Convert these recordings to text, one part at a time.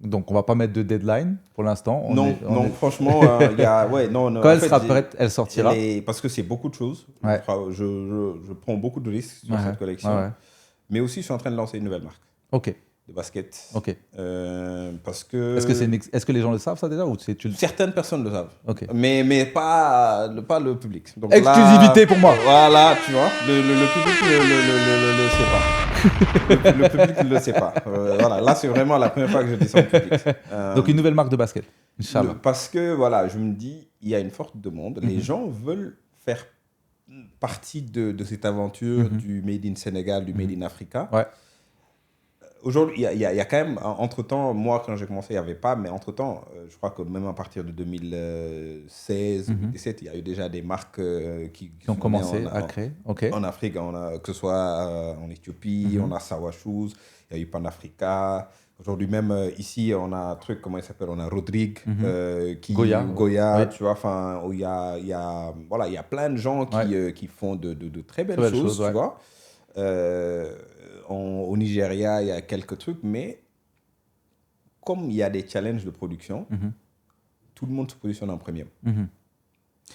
Donc, on va pas mettre de deadline pour l'instant. Franchement, non, Quand en elle fait, sera prête, elle sortira. parce que c'est beaucoup de choses. Ouais. Je prends beaucoup de risques sur Ouais, cette collection. ouais. Mais aussi, je suis en train de lancer une nouvelle marque Ok. de basket. Ok. Parce que Est-ce que les gens le savent ça déjà ou certaines personnes le savent. Ok. Mais pas le public. Donc Exclusivité là, pour moi. voilà, tu vois, le public le sait pas. Le public ne le sait pas. Voilà, là, c'est vraiment la première fois que je dis ça en public. Donc, une nouvelle marque de basket. Inch'Allah. Parce que, voilà, je me dis, il y a une forte demande. Les Mhm. gens veulent faire partie de cette aventure Mhm. du Made in Sénégal, du Made in Africa. Ouais. Aujourd'hui, il y a quand même, entre-temps, moi, quand j'ai commencé, il n'y avait pas, mais entre-temps, je crois que même à partir de 2016 ou 2017, il y a eu déjà des marques qui Qui ont sont commencé nées à créer. Ok. en Afrique, que ce soit en Éthiopie, on a Sawa Shoes, il y a eu Pan-Africa. Aujourd'hui même, ici, on a un truc, comment il s'appelle? On a Rodrigue, Goya, Oui. tu vois, enfin, où voilà, il y a plein de gens qui font de très belles belle choses, chose, ouais. tu vois. Au Nigeria, il y a quelques trucs, mais comme il y a des challenges de production, tout le monde se positionne en premium.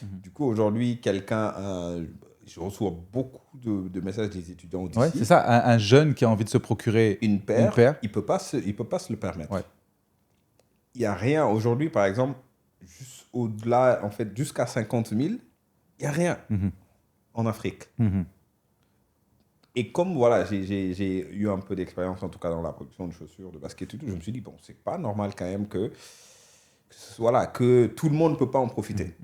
Du coup, aujourd'hui, je reçois beaucoup de messages des étudiants d'ici. Ouais, c'est ça, un jeune qui a envie de se procurer Une paire, paire. il peut pas se le permettre. Ouais. Il n'y a rien. Aujourd'hui, par exemple, juste au-delà, en fait, jusqu'à 50 000, il n'y a rien en Afrique. Et comme voilà, j'ai eu un peu d'expérience, en tout cas dans la production de chaussures, de basket et tout, je me suis dit, bon, c'est pas normal quand même que tout le monde ne peut pas en profiter.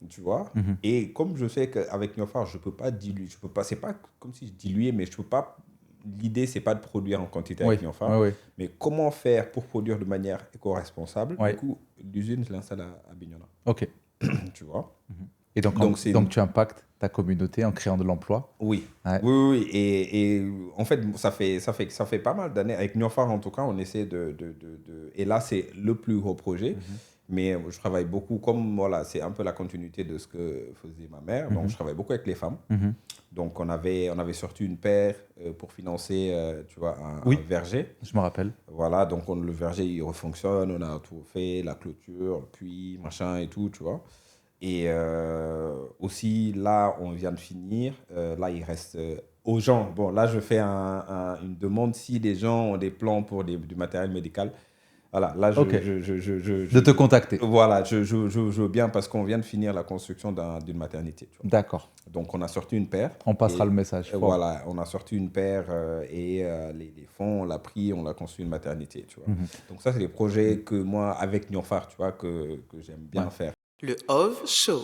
Tu vois. Et comme je sais qu'avec Niofar, je peux pas diluer, c'est pas comme si je diluais, mais je peux pas, l'idée, c'est pas de produire en quantité avec Niofar, mais comment faire pour produire de manière éco-responsable. Du coup, l'usine, je l'installe à Bignona. Ok. Tu vois. Et donc tu impactes ta communauté en créant de l'emploi. Oui. Ouais. Oui. Et en fait, ça fait pas mal d'années. Avec Niofar, en tout cas, on essaie et là, c'est le plus gros projet. Mais je travaille beaucoup, comme voilà, c'est un peu la continuité de ce que faisait ma mère. Donc, je travaille beaucoup avec les femmes. Donc, on avait sorti une paire pour financer, tu vois, un verger. Je me rappelle. Voilà, donc le verger, il refonctionne. On a tout fait, la clôture, le puits, machin et tout, tu vois. Et aussi, là, on vient de finir. Là, il reste aux gens. Bon, là, je fais une demande si les gens ont des plans pour du matériel médical. Voilà, là, de te contacter. Voilà, je veux bien parce qu'on vient de finir la construction d'une maternité. D'accord. Donc, on a sorti une paire. On passera le message. Voilà, on a sorti une paire et les fonds, on l'a pris, on a construit une maternité. Tu vois. Donc, ça, c'est des projets que moi, avec Niofar, tu vois, que j'aime bien faire. Le OV Show.